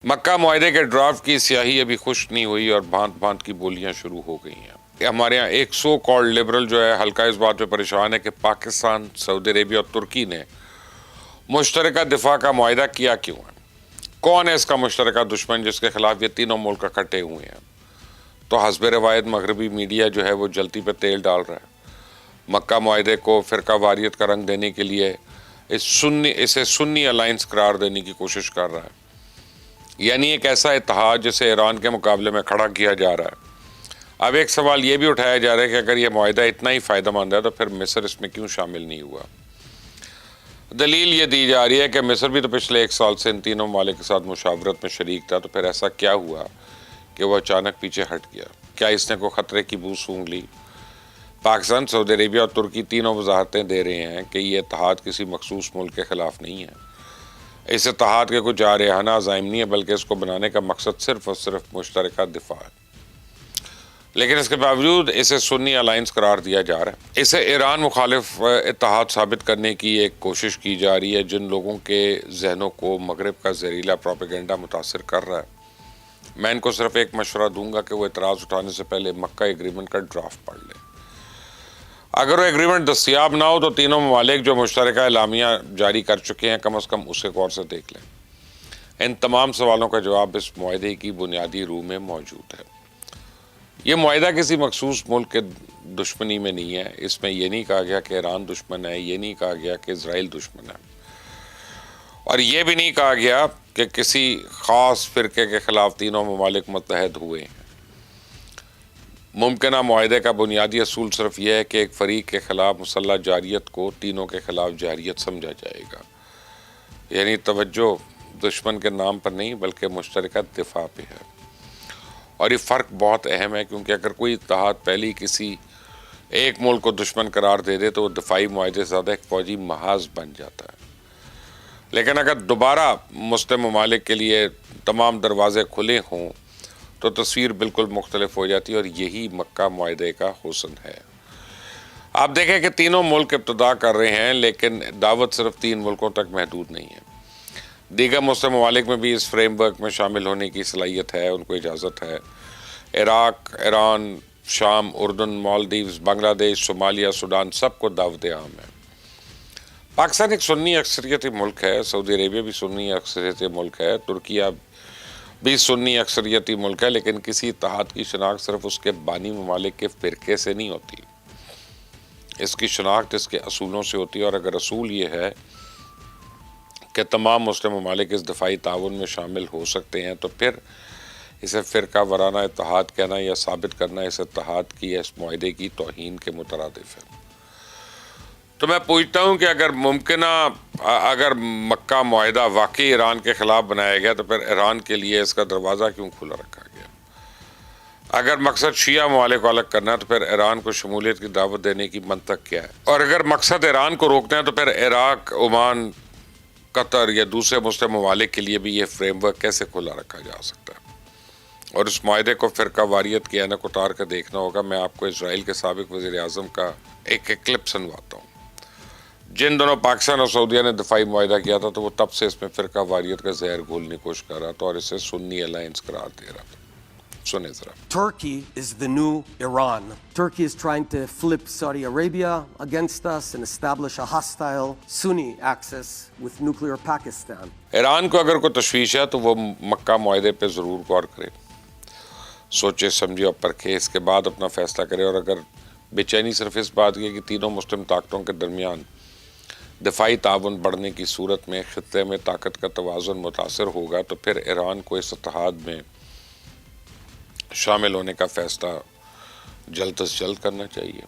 مکہ معاہدے کے ڈرافٹ کی سیاہی ابھی خشک نہیں ہوئی اور بھانت بھانت کی بولیاں شروع ہو گئی ہیں۔ ہمارے ہاں ایک سو کالڈ لبرل جو ہے ہلکا اس بات پہ پریشان ہے کہ پاکستان، سعودی عربیہ اور ترکی نے مشترکہ دفاع کا معاہدہ کیا کیوں ہے؟ کون ہے اس کا مشترکہ دشمن جس کے خلاف یہ تینوں ملک اکٹھے ہوئے ہیں؟ تو حسب روایت مغربی میڈیا جو ہے وہ جلتی پہ تیل ڈال رہا ہے۔ مکہ معاہدے کو فرقہ واریت کا رنگ دینے کے لیے اسے سنی الائنس قرار دینے کی کوشش کر رہا ہے، یعنی ایک ایسا اتحاد جسے ایران کے مقابلے میں کھڑا کیا جا رہا ہے۔ اب ایک سوال یہ بھی اٹھایا جا رہا ہے کہ اگر یہ معاہدہ اتنا ہی فائدہ مند ہے تو پھر مصر اس میں کیوں شامل نہیں ہوا؟ دلیل یہ دی جا رہی ہے کہ مصر بھی تو پچھلے ایک سال سے ان تینوں ممالک کے ساتھ مشاورت میں شریک تھا، تو پھر ایسا کیا ہوا کہ وہ اچانک پیچھے ہٹ گیا؟ کیا اس نے کوئی خطرے کی بو سونگھ لی؟ پاکستان، سعودی عربیہ اور ترکی تینوں وضاحتیں دے رہے ہیں کہ یہ اتحاد کسی مخصوص ملک کے خلاف نہیں ہے۔ اس اتحاد کے کچھ جارحانہ عزائم نہیں ہے، بلکہ اس کو بنانے کا مقصد صرف اور صرف مشترکہ دفاع ہے۔ لیکن اس کے باوجود اسے سنی الائنس قرار دیا جا رہا ہے۔ اسے ایران مخالف اتحاد ثابت کرنے کی ایک کوشش کی جا رہی ہے جن لوگوں کے ذہنوں کو مغرب کا زہریلا پروپیگنڈا متاثر کر رہا ہے۔ میں ان کو صرف ایک مشورہ دوں گا کہ وہ اعتراض اٹھانے سے پہلے مکہ ایگریمنٹ کا ڈرافٹ پڑھ لیں۔ اگر وہ ایگریمنٹ دستیاب نہ ہو تو تینوں ممالک جو مشترکہ اعلامیہ جاری کر چکے ہیں کم از کم اسے غور سے دیکھ لیں۔ ان تمام سوالوں کا جواب اس معاہدے کی بنیادی روح میں موجود ہے۔ یہ معاہدہ کسی مخصوص ملک کے دشمنی میں نہیں ہے۔ اس میں یہ نہیں کہا گیا کہ ایران دشمن ہے، یہ نہیں کہا گیا کہ اسرائیل دشمن ہے، اور یہ بھی نہیں کہا گیا کہ کسی خاص فرقے کے خلاف تینوں ممالک متحد ہوئے ہیں۔ ممکنہ معاہدے کا بنیادی اصول صرف یہ ہے کہ ایک فریق کے خلاف مسلح جارحیت کو تینوں کے خلاف جارحیت سمجھا جائے گا، یعنی توجہ دشمن کے نام پر نہیں بلکہ مشترکہ دفاع پہ ہے۔ اور یہ فرق بہت اہم ہے، کیونکہ اگر کوئی اتحاد پہلی کسی ایک ملک کو دشمن قرار دے دے تو وہ دفاعی معاہدے سے زیادہ ایک فوجی محاذ بن جاتا ہے۔ لیکن اگر دوبارہ مسلم ممالک کے لیے تمام دروازے کھلے ہوں تو تصویر بالکل مختلف ہو جاتی ہے، اور یہی مکہ معاہدے کا حسن ہے۔ آپ دیکھیں کہ تینوں ملک ابتدا کر رہے ہیں، لیکن دعوت صرف 3 ملکوں تک محدود نہیں ہے۔ دیگر مسلم ممالک میں بھی اس فریم ورک میں شامل ہونے کی صلاحیت ہے، ان کو اجازت ہے۔ عراق، ایران، شام، اردن، مالدیوز، بنگلہ دیش، صومالیہ، سوڈان، سب کو دعوت عام ہے۔ پاکستان ایک سنی اکثریتی ملک ہے، سعودی عربیہ بھی سنی اکثریتی ملک ہے، ترکیہ بھی سنی اکثریتی ملک ہے، لیکن کسی اتحاد کی شناخت صرف اس کے بانی ممالک کے فرقے سے نہیں ہوتی۔ اس کی شناخت اس کے اصولوں سے ہوتی ہے، اور اگر اصول یہ ہے کہ تمام مسلم ممالک اس دفاعی تعاون میں شامل ہو سکتے ہیں تو پھر اسے فرقہ وارانہ اتحاد کہنا یا ثابت کرنا اس اتحاد کی، اس معاہدے کی توہین کے مترادف ہے۔ تو میں پوچھتا ہوں کہ اگر مکہ معاہدہ واقعی ایران کے خلاف بنایا گیا تو پھر ایران کے لیے اس کا دروازہ کیوں کھلا رکھا گیا؟ اگر مقصد شیعہ ممالک کو الگ کرنا ہے تو پھر ایران کو شمولیت کی دعوت دینے کی منطق کیا ہے؟ اور اگر مقصد ایران کو روکنا ہے تو پھر عراق، عمان، قطر یا دوسرے مسلم ممالک کے لیے بھی یہ فریم ورک کیسے کھلا رکھا جا سکتا ہے؟ اور اس معاہدے کو فرقہ واریت کی اینک اتار کر دیکھنا ہوگا۔ میں آپ کو اسرائیل کے سابق وزیر اعظم کا ایک کلپ سنواتا ہوں۔ جن دنوں پاکستان اور سعودیہ نے دفاعی معاہدہ کیا تھا تو وہ تب سے اس میں فرقہ واریت کا زہر گھولنے کی کوشش کر رہا تھا اور اسے سنی الائنس قرار دے رہا تھا۔ سنیں ذرا۔ Turkey is the new Iran. Turkey is trying to flip Saudi Arabia against us and establish a hostile Sunni axis with nuclear Pakistan. Iran کو اگر کوئی تشویش ہے تو وہ مکہ معاہدے پہ ضرور غور کرے، سوچے سمجھے اور پرکھے، اس کے بعد اپنا فیصلہ کرے۔ اور اگر بے چینی صرف اس بات کی کہ تینوں مسلم طاقتوں کے درمیان دفاعی تعاون بڑھنے کی صورت میں خطے میں طاقت کا توازن متاثر ہوگا تو پھر ایران کو اس اتحاد میں شامل ہونے کا فیصلہ جلد از جلد کرنا چاہیے۔